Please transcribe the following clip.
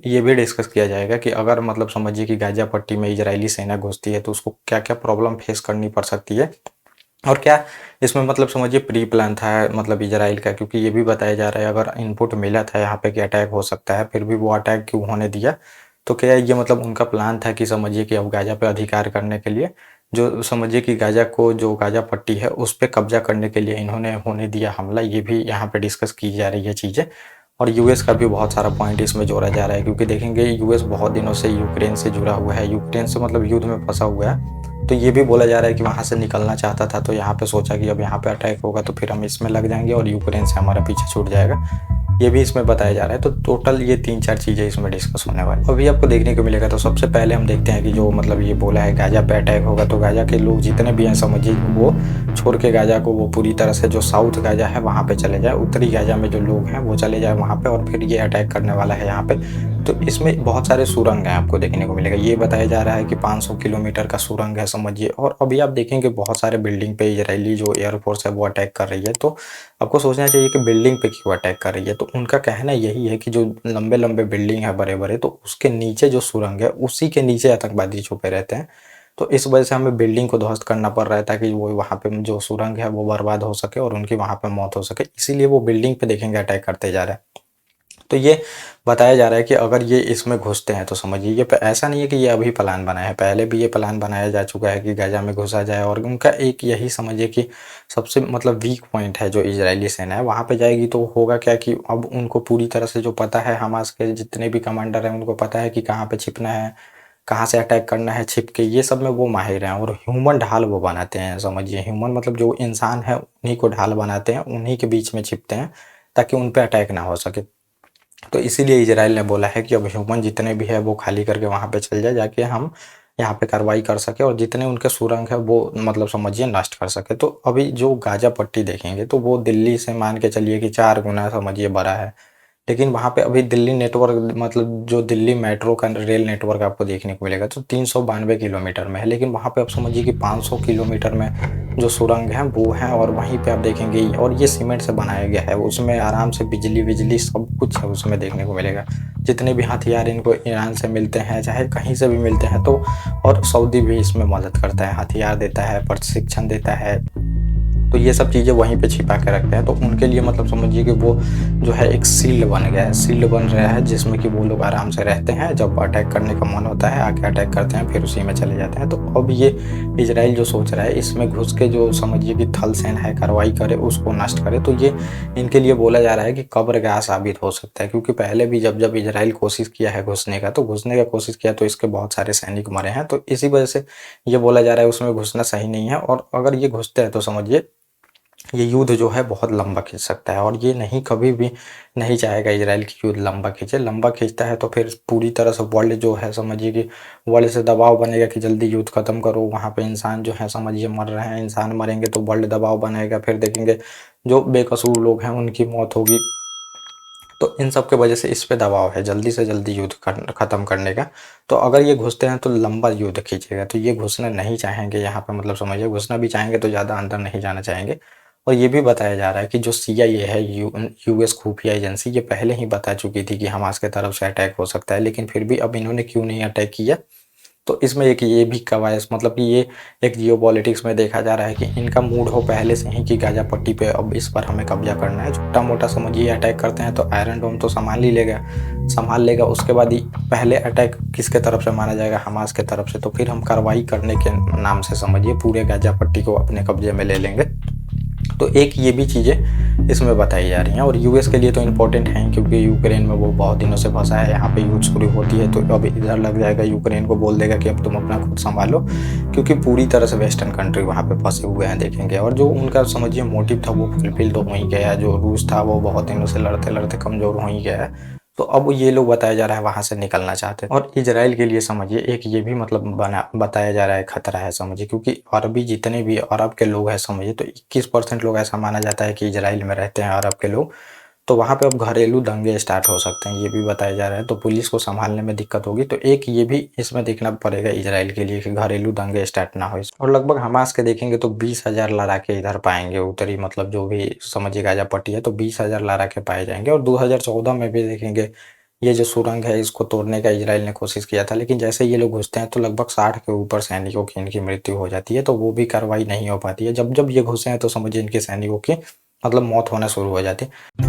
ये भी डिस्कस किया जाएगा कि अगर मतलब समझिए कि गाज़ा पट्टी में इजरायली सेना घुसती है तो उसको क्या-क्या प्रॉब्लम फेस करनी पड़ सकती है और क्या इसमें मतलब समझिए प्री प्लान था मतलब इजराइल का, क्योंकि ये भी बताया जा रहा है अगर इनपुट मिला था यहाँ पे कि अटैक हो सकता है, फिर भी वो अटैक क्यों होने दिया। तो क्या ये मतलब उनका प्लान था कि समझिए कि अब गाज़ा पे अधिकार करने के लिए जो समझिए कि गाज़ा को जो गाज़ा पट्टी है उस पे कब्जा करने के लिए इन्होंने होने दिया हमला, ये भी यहाँ पे डिस्कस की जा रही है चीज़ें। और यूएस का भी बहुत सारा पॉइंट इसमें जोड़ा जा रहा है, क्योंकि देखेंगे यूएस बहुत दिनों से यूक्रेन से जुड़ा हुआ है, यूक्रेन से मतलब युद्ध में फंसा हुआ है। तो ये भी बोला जा रहा है कि वहाँ से निकलना चाहता था, तो यहाँ पे सोचा कि अब यहाँ पे अटैक होगा तो फिर हम इसमें लग जाएंगे और यूक्रेन से हमारा पीछे छूट जाएगा। ये भी इसमें बताया जा रहा है। तो टोटल ये 3-4 चीज़ें इसमें डिस्कस होने वाली अभी आपको देखने को मिलेगा। तो सबसे पहले हम देखते हैं कि जो मतलब ये बोला है गाज़ा पे अटैक होगा, तो गाज़ा के लोग जितने भी हैं समझिए वो छोड़ के गाज़ा को वो पूरी तरह से जो साउथ गाज़ा है वहाँ पे चले जाए, उत्तरी गाज़ा में जो लोग हैं वो चले जाए वहाँ पे और फिर ये अटैक करने वाला है यहाँ पे। तो इसमें बहुत सारे सुरंग हैं आपको देखने को मिलेगा। ये बताया जा रहा है कि 500 किलोमीटर का सुरंग है समझिए। और अभी आप देखेंगे बहुत सारे बिल्डिंग पे इजरायली जो एयरफोर्स है वो अटैक कर रही है। तो आपको सोचना चाहिए कि बिल्डिंग पे क्यों अटैक कर रही है। तो उनका कहना यही है कि जो लंबे लंबे बिल्डिंग है बड़े बड़े, तो उसके नीचे जो सुरंग है उसी के नीचे आतंकवादी छुपे रहते हैं। तो इस वजह से हमें बिल्डिंग को ध्वस्त करना पड़ रहा है ताकि वो वहाँ पे जो सुरंग है वो बर्बाद हो सके और उनकी वहाँ पे मौत हो सके, इसीलिए वो बिल्डिंग पे देखेंगे अटैक करते जा रहे हैं। तो ये बताया जा रहा है कि अगर ये इसमें घुसते हैं तो समझिए ये ऐसा नहीं है कि ये अभी प्लान बना है, पहले भी ये प्लान बनाया जा चुका है कि गाज़ा में घुसा जाए। और उनका एक यही समझिए कि सबसे मतलब वीक पॉइंट है जो इजरायली सेना है, वहाँ पे जाएगी तो होगा क्या कि अब उनको पूरी तरह से जो पता है, हमास के जितने भी कमांडर हैं उनको पता है कि कहाँ पे छिपना है, कहाँ से अटैक करना है छिप के, ये सब में वो माहिर हैं। और ह्यूमन ढाल वो बनाते हैं समझिए, ह्यूमन मतलब जो इंसान है उन्हीं को ढाल बनाते हैं, उन्हीं के बीच में छिपते हैं ताकि उन पे अटैक ना हो सके। तो इसीलिए इजराइल ने बोला है कि अब ह्यूमन जितने भी है वो खाली करके वहाँ पे चल जाए, जाके हम यहाँ पे कार्रवाई कर सके और जितने उनके सुरंग है वो मतलब समझिए नष्ट कर सके। तो अभी जो गाजा पट्टी देखेंगे तो वो दिल्ली से मान के चलिए कि 4 गुना समझिए बड़ा है। लेकिन वहाँ पे अभी दिल्ली नेटवर्क मतलब जो दिल्ली मेट्रो का रेल नेटवर्क आपको देखने को मिलेगा तो 392 किलोमीटर में है, लेकिन वहाँ पे आप समझिए कि 500 किलोमीटर में जो सुरंग है वो है। और वहीं पे आप देखेंगे और ये सीमेंट से बनाया गया है, उसमें आराम से बिजली बिजली सब कुछ है उसमें देखने को मिलेगा। जितने भी हथियार इनको ईरान से मिलते हैं चाहे कहीं से भी मिलते हैं तो, और सऊदी भी इसमें मदद करता है, हथियार देता है, प्रशिक्षण देता है। तो ये सब चीज़ें वहीं पे छिपा के रखते हैं। तो उनके लिए मतलब समझिए कि वो जो है एक शील्ड बन गया है, शील्ड बन रहा है जिसमें कि वो लोग आराम से रहते हैं, जब अटैक करने का मन होता है आके अटैक करते हैं फिर उसी में चले जाते हैं। तो अब ये इजराइल जो सोच रहा है इसमें घुस के जो समझिए कि थल सेना है कार्रवाई करे, उसको नष्ट करे। तो ये इनके लिए बोला जा रहा है कि कब्रगाह साबित हो सकता है, क्योंकि पहले भी जब जब इजराइल कोशिश किया है घुसने का, तो घुसने का कोशिश किया तो इसके बहुत सारे सैनिक मरे हैं। तो इसी वजह से ये बोला जा रहा है उसमें घुसना सही नहीं है। और अगर ये घुसते हैं तो समझिए ये युद्ध जो है बहुत लंबा खींच सकता है। और ये नहीं कभी भी नहीं चाहेगा इजराइल की युद्ध लंबा खींचे। लंबा खींचता है तो फिर पूरी तरह से वर्ल्ड जो है समझिए कि वर्ल्ड से दबाव बनेगा कि जल्दी युद्ध खत्म करो, वहाँ पे इंसान जो है समझिए मर रहे हैं, इंसान मरेंगे तो वर्ल्ड दबाव बनाएगा, फिर देखेंगे जो बेकसूर लोग हैं उनकी मौत होगी। तो इन सब के वजह से इस पे दबाव है जल्दी से जल्दी युद्ध खत्म करने का। तो अगर ये घुसते हैं तो लंबा युद्ध खींचेगा। तो ये घुसना नहीं चाहेंगे यहाँ पे, मतलब समझिए घुसना भी चाहेंगे तो ज़्यादा अंदर नहीं जाना चाहेंगे। और ये भी बताया जा रहा है कि जो सीआईए है यूएस खुफिया एजेंसी, ये पहले ही बता चुकी थी कि हमास की तरफ से अटैक हो सकता है, लेकिन फिर भी अब इन्होंने क्यों नहीं अटैक किया। तो इसमें एक ये भी कवायद मतलब कि ये एक जियोपॉलिटिक्स में देखा जा रहा है कि इनका मूड हो पहले से ही कि गाजा पट्टी पे अब इस पर हमें कब्जा करना है। छोटा मोटा समझिए अटैक करते हैं तो आयरन डोम तो संभाल लेगा, उसके बाद ही पहले अटैक किसके तरफ से माना जाएगा, हमास के तरफ से। तो फिर हम कार्रवाई करने के नाम से समझिए पूरे गाजा पट्टी को अपने कब्जे में ले लेंगे। तो एक ये भी चीज़ें इसमें बताई जा रही हैं। और यूएस के लिए तो इम्पोर्टेंट है क्योंकि यूक्रेन में वो बहुत दिनों से फंसा है, यहाँ पे युद्ध शुरू होती है तो अब इधर लग जाएगा, यूक्रेन को बोल देगा कि अब तुम अपना खुद संभालो, क्योंकि पूरी तरह से वेस्टर्न कंट्री वहाँ पे फंसे हुए हैं देखेंगे। और जो उनका समझिए मोटिव था वो फुलफिल तो हो ही गया है, जो रूस था वो बहुत दिनों से लड़ते लड़ते कमज़ोर हो ही गया है। तो अब ये लोग बताया जा रहा है वहाँ से निकलना चाहते हैं। और इजराइल के लिए समझिए एक ये भी मतलब बना बताया जा रहा है खतरा है समझिए, क्योंकि अरबी जितने भी अरब के लोग हैं समझिए तो 21% लोग ऐसा माना जाता है कि इजराइल में रहते हैं अरब के लोग। तो वहाँ पे अब घरेलू दंगे स्टार्ट हो सकते हैं, ये भी बताया जा रहा है। तो पुलिस को संभालने में दिक्कत होगी। तो एक ये भी इसमें देखना पड़ेगा इजराइल के लिए कि घरेलू दंगे स्टार्ट ना हो। और लगभग हमास के देखेंगे तो 20,000 लड़ाके इधर पाएंगे, उत्तरी मतलब जो भी समझिए गाजा पट्टी है तो 20,000 लड़ाके पाए जाएंगे। और 2014 में भी देखेंगे ये जो सुरंग है इसको तोड़ने का इजराइल ने कोशिश किया था, लेकिन जैसे ये लोग घुसते हैं तो लगभग 60 के ऊपर सैनिकों की इनकी मृत्यु हो जाती है, तो वो भी कार्रवाई नहीं हो पाती है। जब जब ये घुसे हैं तो समझिए इनके सैनिकों की मतलब मौत होना शुरू हो जाती है।